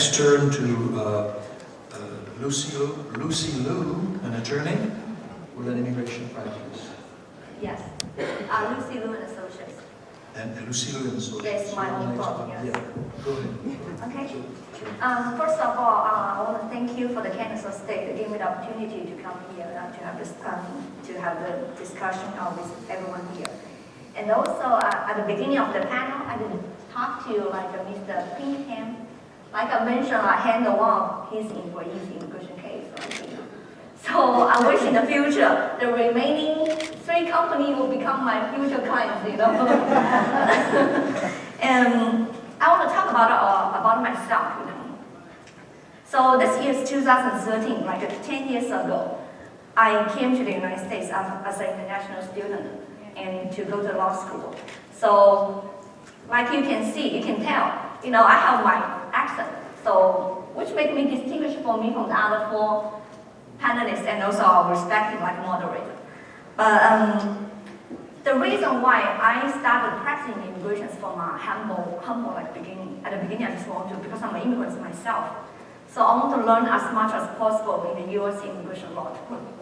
Next turn to Lucy Liu, an attorney with an immigration practice. Yes. Lucy Liu and Associates. And Lucy Liu and Associates. Yes, my own firm, yes. Yeah, go ahead. Okay. Sure. First of all, I want to thank you for the Kansas State to give me the opportunity to come here to have this the discussion with everyone here. And also at the beginning of the panel, I did talk to Mr. Pinkham. Like I mentioned, I handle one of his employees' immigration case. So I wish in the future the remaining 3 companies will become my future clients. And I want to talk about myself. So this year is 2013, like 10 years ago, I came to the United States as an international student and to go to law school. So like you can see, you can tell, I have my accent, so which makes me distinguished from the other 4 panelists and also our respective moderator. But the reason why I started practicing immigration from a humble beginning, at the beginning I just want to, because I'm an immigrant myself. So I want to learn as much as possible in the U.S. immigration law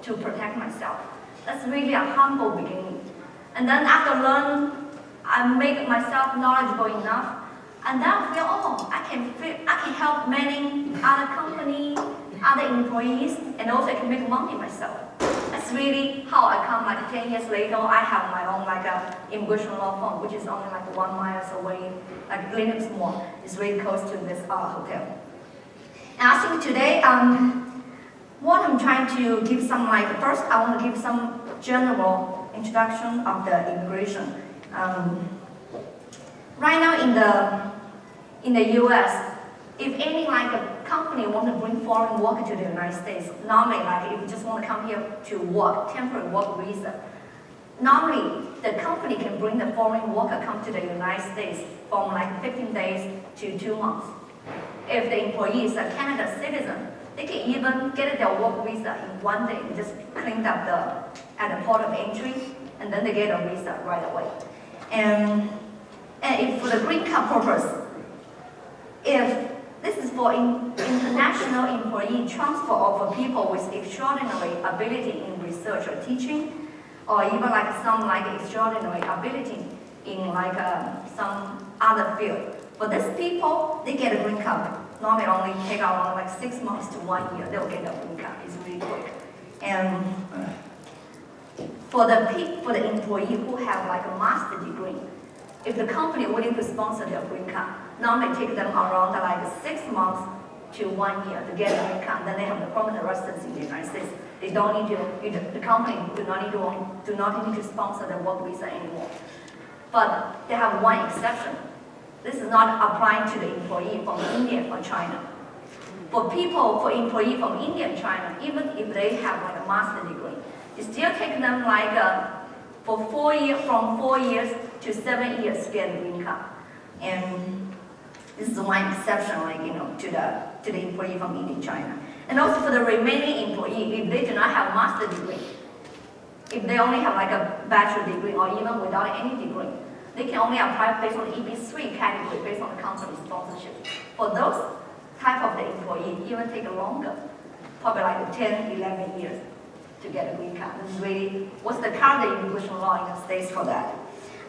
to protect myself. That's really a humble beginning. And then after learning, I make myself knowledgeable enough, and then I feel, I can help many other companies, other employees, and also I can make money myself. That's really how I come. 10 years later, I have my own immigration law firm, which is only 1 mile away, Lenox Mall. It's really close to this hotel. And I think today, what I'm trying to give first I want to give some general introduction of the immigration. Right now in the U.S., if any a company want to bring foreign worker to the United States, normally if you just want to come here to work, temporary work visa, normally the company can bring the foreign worker come to the United States from 15 days to 2 months. If the employee is a Canada citizen, they can even get their work visa in 1 day. They just cleaned up at the port of entry, and then they get a visa right away. And if for the green card purpose, if this is for international employee transfer or for people with extraordinary ability in research or teaching, or even some extraordinary ability in some other field. For these people, they get a green card. Normally only take around 6 months to 1 year, they'll get a green card. It's really quick. And for the employee who have a master degree, if the company willing to sponsor their green card, normally take them around 6 months to 1 year to get a green card. Then they have the permanent residence in the United States. They don't need to. The company do not need to sponsor the work visa anymore. But they have one exception. This is not applying to the employee from India or China. For employee from India and China, even if they have a master degree, it still takes them from 4 years to 7 years to get a green card. And this is one exception, to the employee from India and China. And also for the remaining employee, if they do not have master degree, if they only have a bachelor degree or even without any degree, they can only apply based on the EB3 category based on the company sponsorship. For those type of the employee, even take longer, probably 10, 11 years to get a green card. This is really what's the current immigration law in the States for that.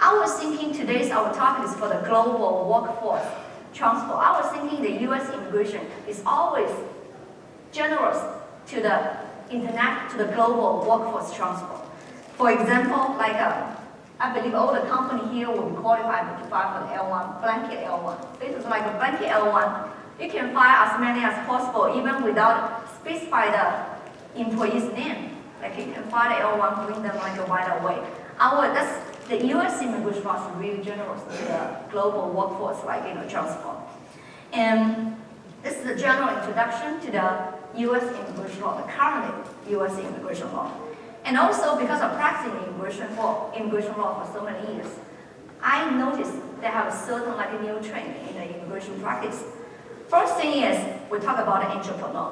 I was thinking today's our topic is for the global workforce transfer. I was thinking the U.S. immigration is always generous to the global workforce transfer. For example, I believe all the company here will be qualified to file for the L1, blanket L1. This is a blanket L1. You can file as many as possible, even without specify the employee's name. You can file the L1, bring them right away. The U.S. immigration law is really generous to the global workforce, transfer. And this is a general introduction to the U.S. immigration law, the current U.S. immigration law. And also, because of practicing immigration law for so many years, I noticed they have a certain new trend in the immigration practice. First thing is, we talk about an entrepreneur.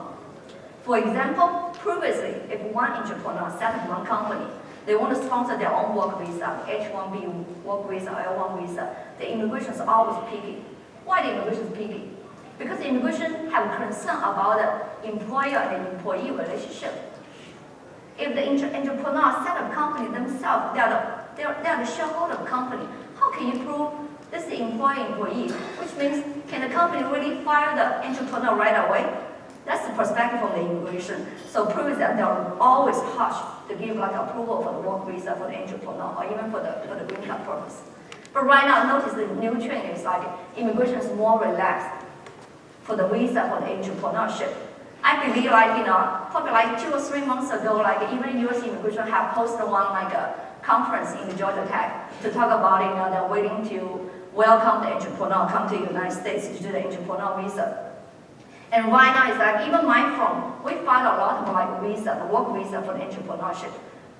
For example, previously, if one entrepreneur set up one company, They want to sponsor their own work visa, H-1B work visa, L-1 visa. The immigration is always picky. Why the immigration is picky? Because immigration have concern about the employer and the employee relationship. If the entrepreneur set up company themselves, they are the shareholder of company, how can you prove this is the employee? Which means, can the company really fire the entrepreneur right away? That's the perspective of the immigration. So proves that they're always harsh to give like approval for the work visa for the entrepreneur or even for the green card purpose. But right now, notice the new trend is like immigration is more relaxed for the visa for the entrepreneurship. I believe like, probably like 2 or 3 months ago, like even U.S. immigration have hosted one like a conference in Georgia Tech to talk about, they're waiting to welcome the entrepreneur come to the United States to do the entrepreneur visa. And right now it's like even my firm, we find a lot of like visa, the work visa for the entrepreneurship.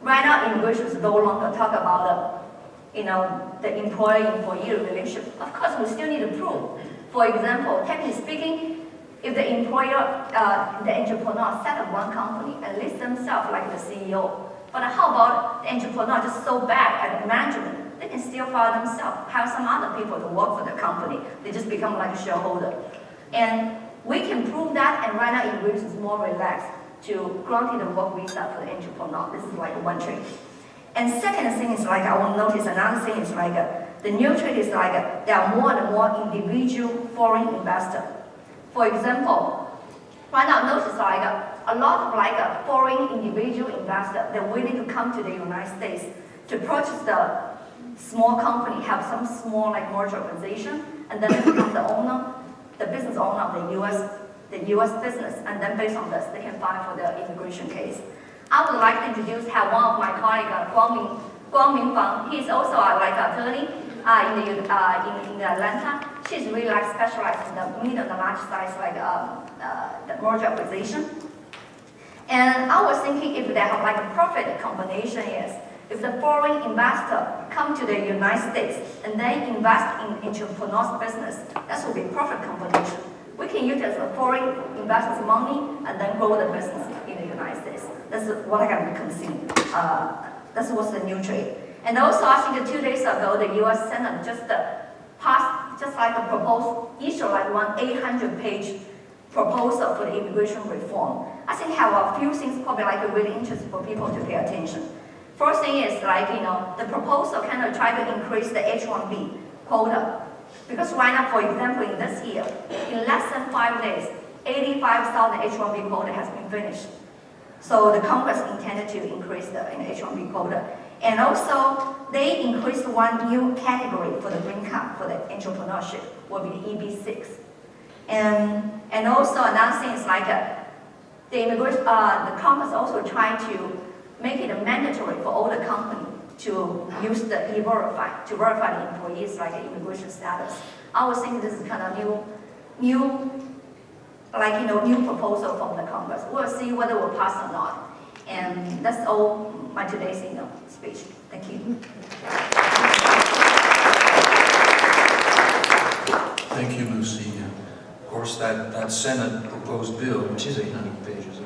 Right now immigration is no longer talk about the employee-employee relationship. Of course, we still need to prove. For example, technically speaking, if the employer, the entrepreneur set up one company and list themselves like the CEO, but how about the entrepreneur just so bad at the management, they can still fire themselves, have some other people to work for the company. They just become like a shareholder. And we can prove that, and right now immigration is more relaxed to granting the work visa for the entrepreneur. This is like one trick. And second thing is like, I will notice another thing is like, the new trick is like, there are more and more individual foreign investors. For example, right now notice like a lot of like foreign individual investors, they're willing to come to the United States to purchase the small company, have some small like merger organization, and then become the owner, the business owner of the U.S. business, and then based on this, they can file for the immigration case. I would like to have one of my colleagues, Guang Mingfang. He's also like an attorney in Atlanta. She's really like specialized in the mid and the large size like the merger acquisition. And I was thinking if they have like a perfect combination is if the foreign investor come to the United States and they invest in entrepreneur's business, that would be a perfect combination. We can utilize the foreign investors' money and then grow the business in the United States. That's what I can conceive. That's what's the new trade. And also, I think 2 days ago, the U.S. Senate just passed just like a proposal, issue like one 800-page proposal for the immigration reform. I think have a few things probably like really interesting for people to pay attention. First thing is like, the proposal kind of try to increase the H-1B quota. Because right now, for example, in this year, in less than 5 days, 85,000 H-1B quota has been finished. So the Congress intended to increase the H-1B quota. And also, they increased one new category for the green card, for the entrepreneurship, will be the EB-6. And also another thing is like the Congress also trying to make it mandatory for all the companies to use the E-Verify to verify the employees like immigration status. I was thinking this is kind of new proposal from the Congress. We'll see whether it will pass or not. And that's all my today's speech. Thank you. Thank you, Lucy. Of course, that Senate proposed bill, which is 800 pages,